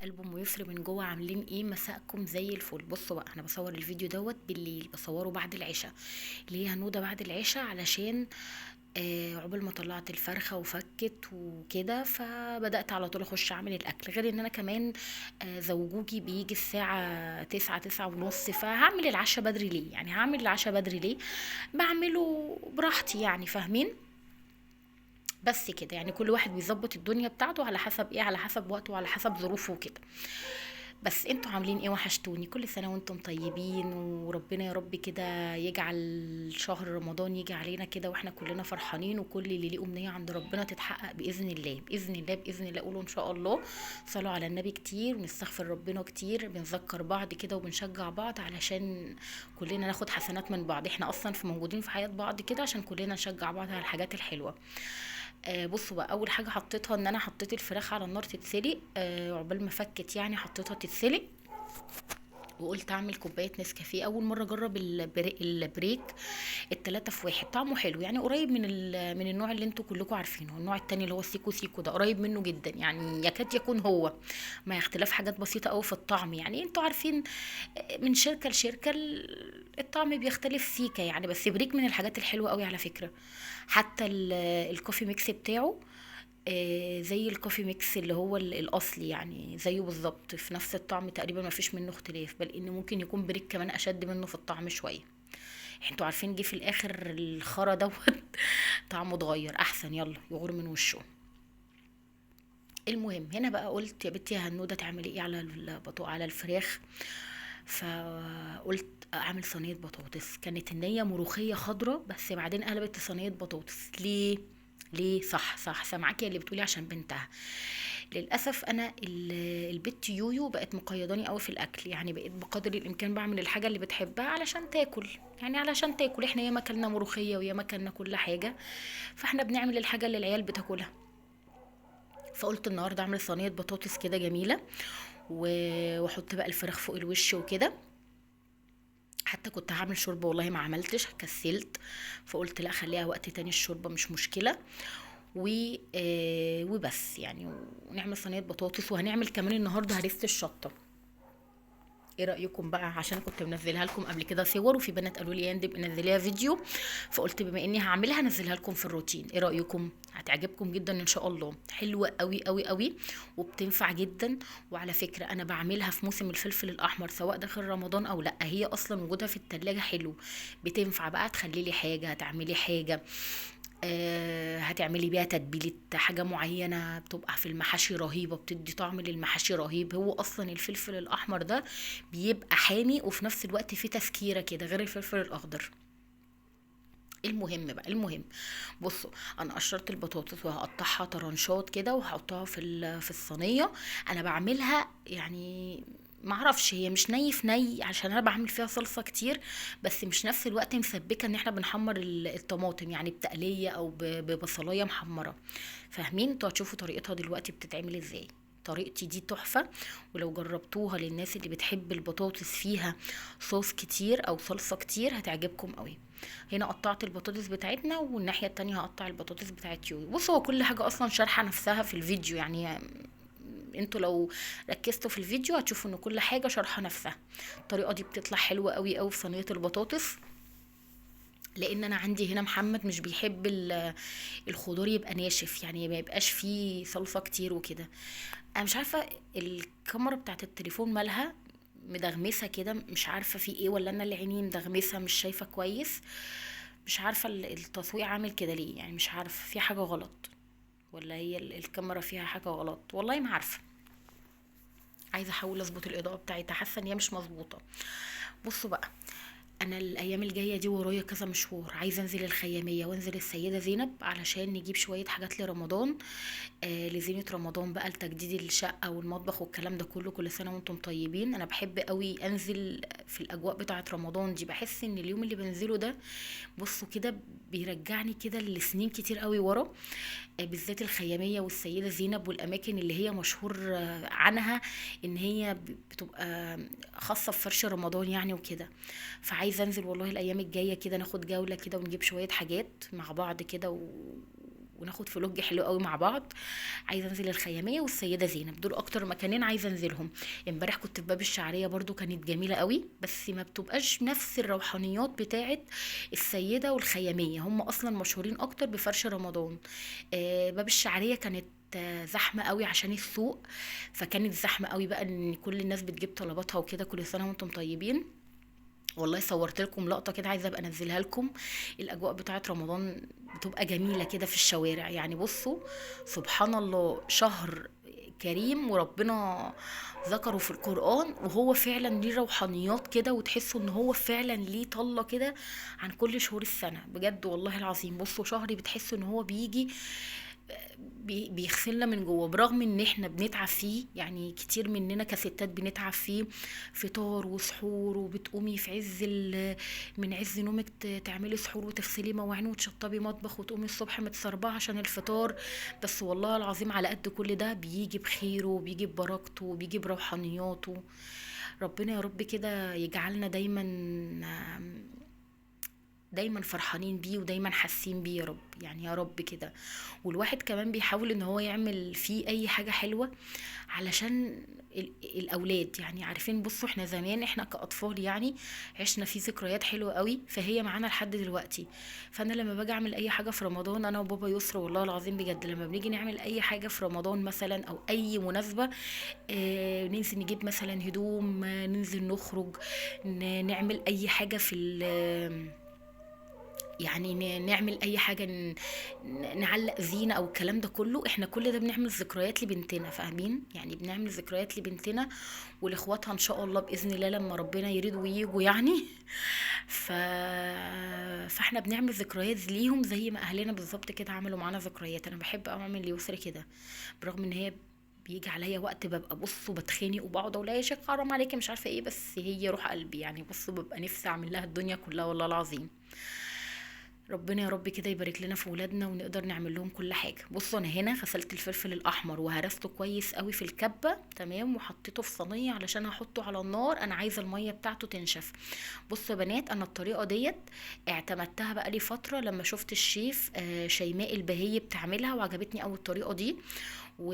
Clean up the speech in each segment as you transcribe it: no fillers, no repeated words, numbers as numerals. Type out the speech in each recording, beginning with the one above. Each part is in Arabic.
قلب ويسر من جوه، عاملين ايه؟ مساءكم زي الفل. بصوا بقى، انا بصور الفيديو دوت بالليل، بصوره بعد العشاء. ليه هنوده بعد العشاء؟ علشان عقبال ما طلعت الفرخه وفكت وكده، فبدات على طول اخش اعمل الاكل. غير ان انا كمان زوجوجي بيجي الساعه 9 9 ونص، فهعمل العشاء بدري ليه؟ يعني هعمل العشاء بدري ليه؟ بعمله براحتي يعني، فاهمين؟ بس كده يعني، كل واحد بيظبط الدنيا بتاعته على حسب ايه، على حسب وقته وعلى حسب ظروفه وكده. بس انتوا عاملين ايه؟ وحشتوني. كل سنة وانتم طيبين، وربنا يا رب كده يجعل شهر رمضان يجي علينا كده واحنا كلنا فرحانين، وكل اللي ليه امنية عند ربنا تتحقق بإذن الله بإذن الله بإذن الله. قولوا ان شاء الله. صلوا على النبي كتير، ونستغفر ربنا كتير، بنذكر بعض كده وبنشجع بعض علشان كلنا ناخد حسنات من بعض. احنا اصلا في موجودين في حياة بعض كده عشان كلنا نشجع بعض على الحاجات الحلوة. بصوا بقى، اول حاجه حطيتها ان انا حطيت الفراخ على النار تتسلق. عقبال ما فكت يعني حطيتها تتسلق، وقلت اعمل كوبايه نسكافيه. اول مره اجرب البريك التلاتة في واحد. طعمه حلو يعني، قريب من النوع اللي انتوا كلكم عارفينه. النوع التاني اللي هو السيكو سيكو ده قريب منه جدا يعني، يكاد يكون هو. مع اختلاف حاجات بسيطه قوي في الطعم يعني، انتوا عارفين. من شركه لشركه الطعم بيختلف سيكا يعني. بس بريك من الحاجات الحلوه قوي على فكره. حتى الكوفي ميكس بتاعه زي الكوفي ميكس اللي هو الاصلي يعني، زيه بالظبط في نفس الطعم تقريبا، ما فيش منه اختلاف، بل ان ممكن يكون بريك كمان اشد منه في الطعم شويه. انتوا عارفين، جه في الاخر الخرا دوت طعمه اتغير احسن، يلا يغور من وشه. المهم هنا بقى، قلت يا بنتي يا هنوده تعملي ايه على على الفراخ؟ فقلت اعمل صينيه بطاطس. كانت النيه ملوخيه خضراء، بس بعدين قلبت صينيه بطاطس. ليه؟ ليه؟ صح صح، سامعاكي اللي بتقولي عشان بنتها. للاسف انا البت يويو بقت مقيداني قوي في الاكل يعني. بقيت بقدر الامكان بعمل الحاجه اللي بتحبها علشان تاكل يعني، علشان تاكل. احنا ياما كلنا ملوخيه وياما كلنا كل حاجه، فاحنا بنعمل الحاجه اللي العيال بتاكلها. فقلت النهارده اعمل صينيه بطاطس كده جميله، واحط بقى الفراخ فوق الوش وكده. حتى كنت هعمل شوربه، والله ما عملتش، كسلت. فقلت لا، خليها وقت تاني الشوربه، مش مشكله. و وبس يعني. ونعمل صينيه بطاطس، وهنعمل كمان النهارده هريسه الشطه. ايه رايكم بقى؟ عشان كنت منزلها لكم قبل كده صور، وفي بنات قالوا لي يا ندب نزليها فيديو. فقلت بما اني هعملها انزلها لكم في الروتين. ايه رايكم؟ هتعجبكم جدا ان شاء الله. حلوه قوي قوي قوي، وبتنفع جدا. وعلى فكره انا بعملها في موسم الفلفل الاحمر، سواء داخل رمضان او لا. هي اصلا وجودها في التلاجة حلو. بتنفع بقى تخلي لي حاجه، هتعملي حاجه، هتعملي بيها تتبيلة حاجة معينة، بتبقى في المحاشي رهيبة، بتدي طعم للمحاشي رهيب. هو أصلا الفلفل الأحمر ده بيبقى حامي، وفي نفس الوقت فيه تسكيرة كده، غير الفلفل الأخضر. المهم بقى، المهم، بصوا، انا قشرت البطاطس وهقطعها طرنشات كده وهحطها في الصينيه. انا بعملها يعني، معرفش، هي مش ني في ني عشان انا بعمل فيها صلصه كتير، بس مش نفس الوقت مسبكه ان احنا بنحمر الطماطم يعني بتقليه او ببصلايه محمره. فاهمين؟ انتوا هتشوفوا طريقتها دلوقتي بتتعمل ازاي. طريقتي دي تحفة، ولو جربتوها للناس اللي بتحب البطاطس فيها صوص كتير او صلصة كتير هتعجبكم قوي. هنا قطعت البطاطس بتاعتنا، والناحية التانية هقطع البطاطس بتاعت يوي. بصوا، هو كل حاجة اصلا شارحة نفسها في الفيديو يعني. انتوا لو ركزتوا في الفيديو هتشوفوا ان كل حاجة شارحة نفسها. الطريقة دي بتطلع حلوة قوي قوي في صينية البطاطس. لان انا عندي هنا محمد مش بيحب الخضار يبقى ناشف يعني، ما يبقاش فيه صلصة كتير وكده. انا مش عارفة الكاميرا بتاعت التليفون مالها مدغمسة كده، مش عارفة في ايه، ولا انا اللي عيني مدغمسة مش شايفة كويس. مش عارفة التصوير عامل كده ليه يعني، مش عارفة في حاجة غلط، ولا هي الكاميرا فيها حاجة غلط، والله ما عارفة. عايزة احاول اظبط الاضاءة بتاعتها، حاسة ان هي مش مظبوطة. بصوا بقى، انا الايام الجايه دي ورايا كذا مشوار. عايزه انزل الخياميه وانزل السيده زينب علشان نجيب شويه حاجات لرمضان، لزينه رمضان بقى، لتجديد الشقه والمطبخ والكلام ده كله. كل سنه وانتم طيبين. انا بحب قوي انزل في الاجواء بتاعه رمضان دي. بحس ان اليوم اللي بنزله ده، بصوا كده، بيرجعني كده لسنين كتير قوي ورا. بالذات الخياميه والسيده زينب والاماكن اللي هي مشهور عنها ان هي بتبقى خاصه بفرش رمضان يعني وكده. فعايزه انزل والله الايام الجايه كده، ناخد جوله كده ونجيب شويه حاجات مع بعض كده، وناخد فلوج حلو قوي مع بعض. عايزه انزل الخياميه والسيده زينب، دول اكتر مكانين عايزه انزلهم. امبارح كنت في باب الشعريه برضو، كانت جميله قوي، بس ما بتبقاش نفس الروحانيات بتاعه السيده والخياميه، هم اصلا مشهورين اكتر بفرش رمضان. باب الشعريه كانت زحمه قوي عشان السوق، فكانت زحمه قوي بقى ان كل الناس بتجيب طلباتها وكده. كل سنه وانتم طيبين. والله صورت لكم لقطة كده، عايزة ابقى انزلها لكم. الاجواء بتاعة رمضان بتبقى جميلة كده في الشوارع، يعني بصوا، سبحان الله، شهر كريم وربنا ذكره في القرآن، وهو فعلا ليه روحانيات كده، وتحسوا ان هو فعلا ليه طلة كده عن كل شهور السنة، بجد والله العظيم. بصوا شهري بتحسوا ان هو بيجي بيغسلنا من جوه، برغم ان احنا بنتعب فيه، يعني كتير مننا كستات بنتعب فيه، فطار وسحور، وبتقومي في من عز نومك تعملي سحور وتغسلي مواعين وتشطبي مطبخ وتقومي الصبح متسربعه عشان الفطار. بس والله العظيم على قد كل ده بيجي بخيره وبيجي ببركته وبيجي بروحانياته. ربنا يا رب كده يجعلنا دايما فرحانين بيه ودايما حاسين بيه يا رب، يعني يا رب كده. والواحد كمان بيحاول ان هو يعمل فيه اي حاجة حلوة علشان الاولاد، يعني عارفين، بصوا احنا زمان احنا كاطفال يعني عشنا فيه ذكريات حلوة قوي، فهي معانا لحد دلوقتي. فانا لما باجي اعمل اي حاجة في رمضان، انا وبابا يسرا والله العظيم بجد، لما بنيجي نعمل اي حاجة في رمضان مثلا او اي مناسبة، ننزل نجيب مثلا هدوم، ننزل نخرج، نعمل اي حاجة يعني نعمل اي حاجة، نعلق زينة او الكلام ده كله. احنا كل ده بنعمل ذكريات لبنتنا، فاهمين؟ يعني بنعمل ذكريات لبنتنا ولاخواتها ان شاء الله باذن الله لما ربنا يريد وييجوا يعني. ف... فاحنا بنعمل ذكريات ليهم زي ما اهلنا بالظبط كده عملوا معانا ذكريات. انا بحب أوي اعمل ليسري كده، برغم ان هي بيجي عليا وقت ببقى بص وبتخانق وبقعد اقول لها يا شيخ حرام عليكي مش عارفه ايه، بس هي روح قلبي يعني، بص ببقى نفسي اعمل لها الدنيا كلها والله العظيم. ربنا يا رب كده يبارك لنا في ولادنا ونقدر نعمل لهم كل حاجه. بصوا انا هنا غسلت الفلفل الاحمر وهرسته كويس قوي في الكبه، تمام، وحطيته في صينيه علشان هحطه على النار، انا عايزه الميه بتاعته تنشف. بصوا يا بنات، انا الطريقه ديت اعتمدتها بقى لي فتره لما شفت الشيف شيماء البهي بتعملها، وعجبتني قوي الطريقه دي. و...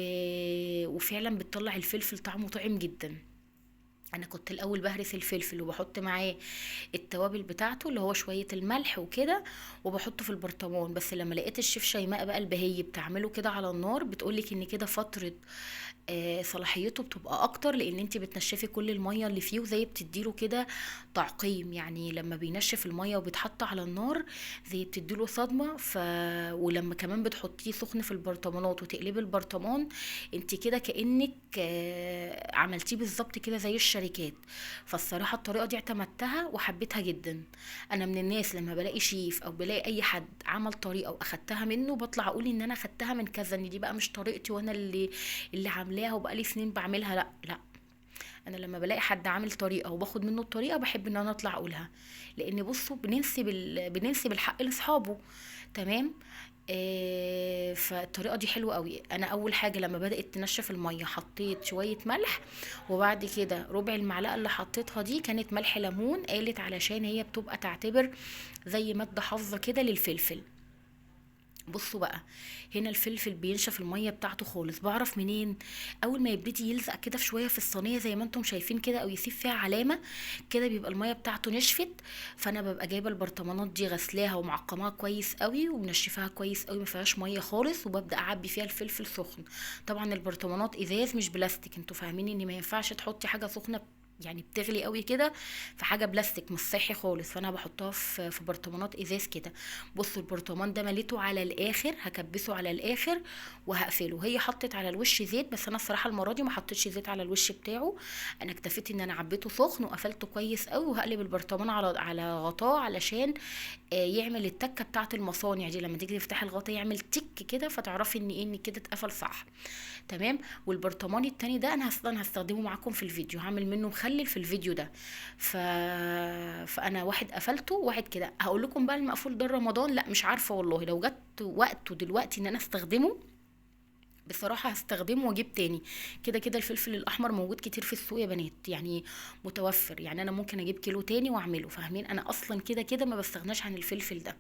وفعلا بتطلع الفلفل طعمه طعم جدا. انا كنت الاول بهرس الفلفل وبحط معاه التوابل بتاعته اللي هو شويه الملح وكده، وبحطه في البرطمان. بس لما لقيت الشيف شيماء بقى البهي بتعمله كده على النار، بتقولك ان كده فتره صلاحيته بتبقى اكتر، لان انت بتنشفي كل الميه اللي فيه، وزي بتديله كده تعقيم، يعني لما بينشف الميه وبيتحط على النار زي بتديله صدمه. ولما كمان بتحطيه سخن في البرطمانات وتقلبي البرطمان، انت كده كانك عملتيه بالظبط كده زي الشركات. فالصراحه الطريقه دي اعتمدتها وحبيتها جدا. انا من الناس لما بلاقي شيف او بلاقي اي حد عمل طريقه واخدتها منه، بطلع اقول ان انا اخدتها من كذا، ان دي بقى مش طريقتي وانا اللي عاملاها وبقالي سنين بعملها، لا لا. انا لما بلاقي حد عامل طريقه وباخد منه الطريقه، بحب ان انا اطلع اقولها، لان بصوا بننسب الحق لاصحابه، تمام. فالطريقه دي حلوه قوي. انا اول حاجه لما بدات تنشف الميه حطيت شويه ملح، وبعد كده ربع المعلقه اللي حطيتها دي كانت ملح ليمون، قالت علشان هي بتبقى تعتبر زي ماده حافظه كده للفلفل. بصوا بقى، هنا الفلفل بينشف الميه بتاعته خالص، بعرف منين؟ اول ما يبتدي يلزق كده في شويه في الصينيه زي ما انتم شايفين كده، او يسيب فيها علامه كده، بيبقى الميه بتاعته نشفت. فانا ببقى جايبه البرطمانات دي غسلاها ومعقماها كويس قوي ومنشفاها كويس قوي، ما فيهاش ميه خالص، وببدا اعبي فيها الفلفل سخن. طبعا البرطمانات ازاز مش بلاستيك، انتوا فاهمين ان ما ينفعش تحطي حاجه سخنه يعني بتغلي قوي كده في حاجه بلاستيك، مش صحي خالص. فانا بحطها في برطمانات ازاز كده. بصوا البرطمان ده مليته على الاخر، هكبسه على الاخر وهقفله. هي حطت على الوش زيت، بس انا الصراحه المره دي ما حطيتش زيت على الوش بتاعه، انا اكتفيت ان انا عبيته سخن وقفلته كويس قوي، وهقلب البرطمان على غطاه علشان يعمل التكه بتاعه المصانع دي، لما تيجي تفتحي الغطا يعمل تك كده، فتعرفي ان كده اتقفل صح، تمام. والبرطمان التاني ده انا اصلا هستخدمه معاكم في الفيديو، هعمل منه مخلل في الفيديو ده. فانا واحد قفلته واحد كده. هقول لكم بقى المقفول ده رمضان، لا مش عارفه والله، لو جت وقته دلوقتي ان انا استخدمه بصراحة هستخدمه واجيب تاني. كده كده الفلفل الاحمر موجود كتير في السوق يا بنات، يعني متوفر، يعني انا ممكن اجيب كيلو تاني واعمله، فاهمين؟ انا اصلا كده كده ما بستغناش عن الفلفل ده.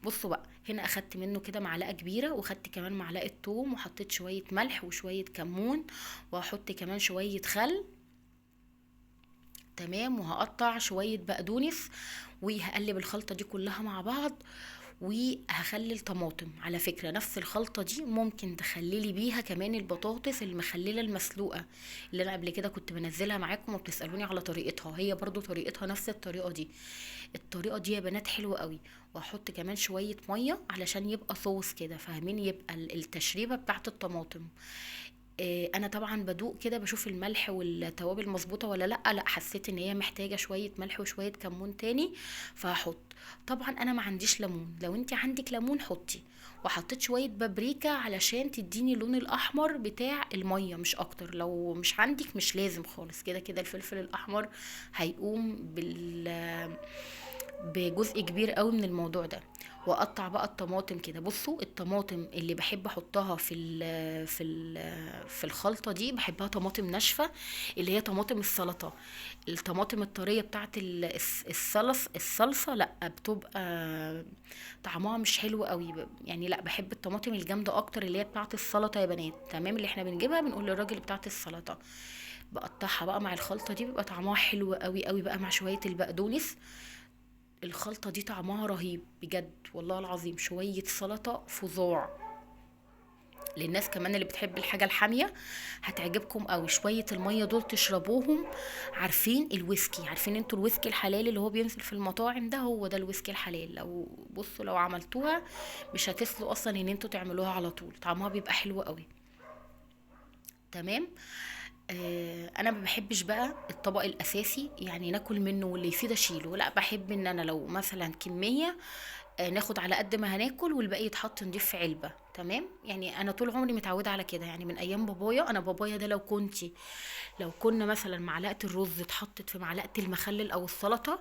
بصوا بقى، هنا اخدت منه كده معلقة كبيرة، واخدت كمان معلقة توم، وحطيت شوية ملح وشوية كمون، وهحط كمان شوية خل. تمام، وهقطع شوية بقدونس، وهقلب الخلطة دي كلها مع بعض. وهخلي الطماطم، على فكرة نفس الخلطة دي ممكن تخللي بيها كمان البطاطس المخللة المسلوقة، اللي انا قبل كده كنت بنزلها معاكم وبتسألوني على طريقتها، هي برضو طريقتها نفس الطريقة دي. الطريقة دي يا بنات حلوة قوي. وهحط كمان شوية مية علشان يبقى صوص كده، فاهمين؟ يبقى التشريبة بتاعت الطماطم. انا طبعا بدوق كده بشوف الملح والتوابل مظبوطه ولا لا. لا، حسيت ان هي محتاجه شويه ملح وشويه كمون تاني، فهحط. طبعا انا ما عنديش ليمون، لو انت عندك ليمون حطي. وحطيت شويه بابريكا علشان تديني اللون الاحمر بتاع الميه، مش اكتر. لو مش عندك مش لازم خالص، كده كده الفلفل الاحمر هيقوم بجزء كبير قوي من الموضوع ده. واقطع بقى الطماطم كده. بصوا، الطماطم اللي بحب احطها في الخلطه دي بحبها طماطم ناشفه، اللي هي طماطم السلطه. الطماطم الطريه بتاعت الصلصه لا، بتبقى طعمها مش حلو قوي. يعني لا، بحب الطماطم الجامده اكتر، اللي هي بتاعت السلطه يا بنات. تمام، اللي احنا بنجيبها بنقول للراجل بتاعت السلطه. بقطعها بقى مع الخلطه دي، بيبقى طعمها حلو قوي قوي بقى مع شويه البقدونس. الخلطة دي طعمها رهيب بجد والله العظيم. شوية سلطة فظاع. للناس كمان اللي بتحب الحاجة الحامية هتعجبكم قوي. شوية المية دول تشربوهم. عارفين الويسكي؟ عارفين انتوا الويسكي الحلال اللي هو بينزل في المطاعم ده؟ هو ده الويسكي الحلال. لو بصوا لو عملتوها مش هتسلوا اصلا ان انتوا تعملوها على طول، طعمها بيبقى حلو قوي. تمام. انا ما بحبش بقى الطبق الاساسي يعني ناكل منه واللي يفيد اشيله. لا، بحب ان انا لو مثلا كميه ناخد على قد ما هناكل، والباقي يتحط نضيف في علبه. تمام، يعني انا طول عمري متعوده على كده، يعني من ايام بابايا. انا بابايا ده لو كنا مثلا معلقه الرز اتحطت في معلقه المخلل او السلطه،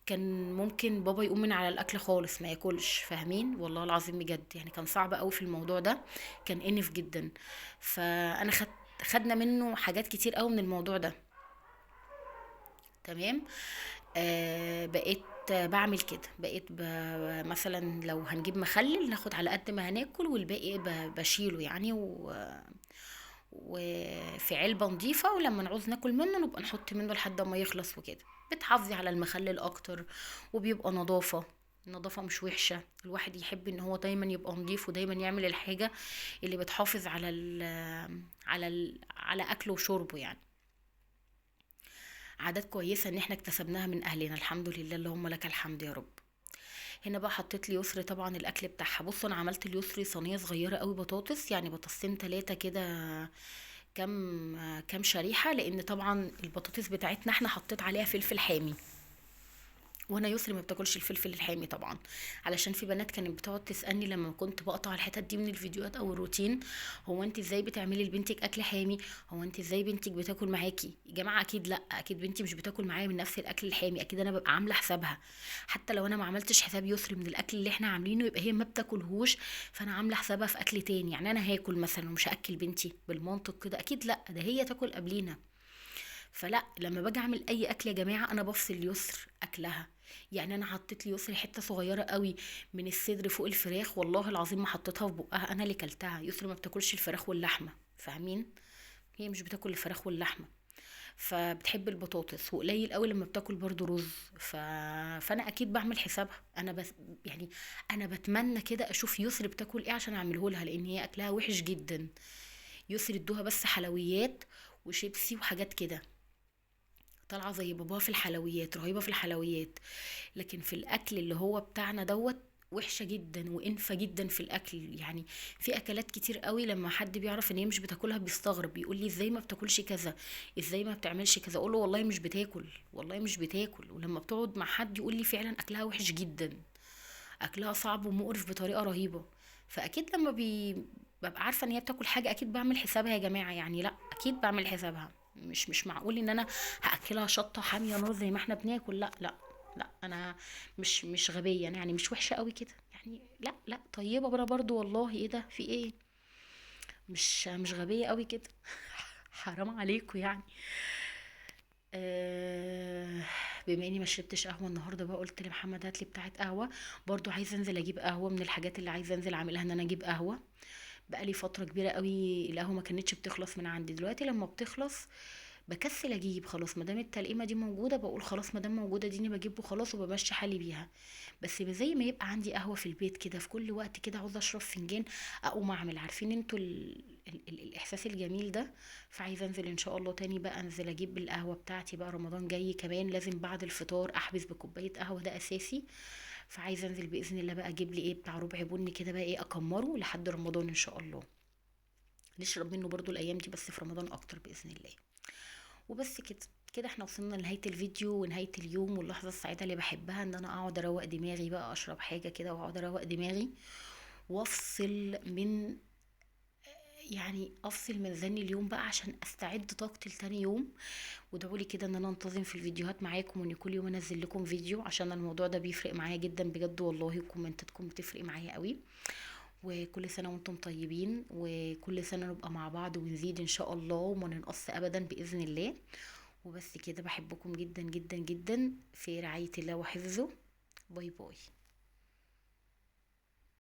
كان ممكن بابا يقوم من على الاكل خالص ما ياكلش، فاهمين؟ والله العظيم بجد، يعني كان صعب قوي في الموضوع ده. كان انف جدا. فانا خدنا منه حاجات كتير قوي من الموضوع ده. تمام. بقيت بعمل كده. بقيت مثلا لو هنجيب مخلل ناخد على قد ما هناكل، والباقي بشيله يعني وفي علبة نضيفة، ولما نعوز ناكل منه نبقى نحط منه لحد ما يخلص وكده. بتحافظي على المخلل اكتر، وبيبقى نظافة. النظافة مش وحشة، الواحد يحب ان هو دايما يبقى نظيف، ودايما يعمل الحاجة اللي بتحافظ على اكله وشربه يعني. عادات كويسة ان احنا اكتسبناها من اهلنا، الحمد لله، اللهم لك الحمد يا رب. هنا بقى حطيت لي يسري طبعا الاكل بتاعها. بصوا، انا عملت اليسري صينيه صغيره قوي بطاطس، يعني بطاطسين تلاتة كده، كام شريحه، لان طبعا البطاطس بتاعتنا احنا حطيت عليها فلفل حامي. وانا يسري ما بتاكلش الفلفل الحامي طبعا، علشان في بنات كانت بتقعد تسالني لما كنت بقطع الحتت دي من الفيديوهات او الروتين: هو انت ازاي بتعملي لبنتك اكل حامي؟ هو انت ازاي بنتك بتاكل معاكي؟ يا جماعه اكيد لا، اكيد بنتي مش بتاكل معايا من نفس الاكل الحامي، اكيد انا ببقى عامله حسابها. حتى لو انا ما عملتش حساب يسري من الاكل اللي احنا عاملينه، يبقى هي ما بتاكلهوش، فانا عامله حسابها في اكل تاني. يعني انا هاكل مثلا ومش هاكل بنتي بالمنطق كده؟ اكيد لا، ده هي تاكل قبلينا. فلا، لما باجي اعمل اي اكل يا جماعه انا بفصل يسر اكلها. يعني انا حطيت لي يسر حته صغيره قوي من الصدر فوق الفراخ، والله العظيم ما حطيتها في بقها، انا اللي كلتها. يسر ما بتاكلش الفراخ واللحمه، فاهمين؟ هي مش بتاكل الفراخ واللحمه، فبتحب البطاطس، وقليل قوي لما بتاكل برضو رز. فانا اكيد بعمل حسابها. انا بس يعني انا بتمنى كده اشوف يسر بتاكل ايه عشان اعمله لها، لان هي اكلها وحش جدا. يسر ادوها بس حلويات وشيبسي وحاجات كده. طالعه زي باباها في الحلويات، رهيبه في الحلويات، لكن في الاكل اللي هو بتاعنا دوت وحشه جدا وانفه جدا في الاكل يعني. في اكلات كتير قوي لما حد بيعرف ان هي مش بتاكلها بيستغرب، بيقول لي ازاي ما بتاكلش كذا، ازاي ما بتعملش كذا. اقول له والله مش بتاكل، والله مش بتاكل. ولما بتقعد مع حد يقول لي فعلا اكلها وحش جدا، اكلها صعب ومقرف بطريقه رهيبه. فاكيد لما ببقى عارفه ان هي بتاكل حاجه اكيد بعمل حسابها يا جماعه، يعني لا اكيد بعمل حسابها. مش معقول ان انا هاكلها شطه حاميه نار زي ما احنا بناكل. لا لا، لا انا مش غبيه يعني، مش وحشه قوي كده يعني. لا لا، طيبه برضو والله. ايه ده؟ في ايه؟ مش غبية قوي كده. حرام عليكم يعني. آه، بما اني ما شربتش قهوه النهارده بقى، قلت لمحمد هات لي بتاعه قهوه. برضو عايزه انزل اجيب قهوه، من الحاجات اللي عايزه انزل اعملها ان انا اجيب قهوه. بقى لي فتره كبيره قوي القهوه ما كانتش بتخلص من عندي، دلوقتي لما بتخلص بكسل اجيب. خلاص ما دام التلقيمه دي موجوده بقول خلاص، ما دام موجوده دي بجيب وخلاص وبمشي حالي بيها. بس زي ما يبقى عندي قهوه في البيت كده، في كل وقت كده عاوزه اشرب فنجان اقوم اعمل، عارفين انتوا الاحساس الجميل ده. فعايزه انزل ان شاء الله تاني بقى، انزل اجيب القهوه بتاعتي بقى، رمضان جاي كمان لازم بعد الفطار احبس بكوبايه قهوه، ده اساسي. فعايزه انزل باذن الله بقى اجيب لي ايه بتاع ربع بني كده بقى، ايه اكمره لحد رمضان ان شاء الله. نشرب منه برضو الايام دي بس في رمضان اكتر باذن الله. وبس كده. كده احنا وصلنا لنهاية الفيديو ونهاية اليوم، واللحظة السعيدة اللي بحبها ان انا اقعد اروق دماغي بقى، اشرب حاجة كده واقعد اروق دماغي وافصل من، يعني افصل من زن اليوم بقى عشان استعد طاقتي لتاني يوم. وادعولي كده ان انا انتظم في الفيديوهات معاكم، وان كل يوم انزل لكم فيديو، عشان الموضوع ده بيفرق معايا جدا بجد والله، وكومنتاتكم بتفرق معايا قوي. وكل سنة وانتم طيبين، وكل سنة نبقى مع بعض ونزيد ان شاء الله وما ننقص ابدا بإذن الله. وبس كده، بحبكم جدا جدا جدا في رعاية الله وحفظه. باي باي.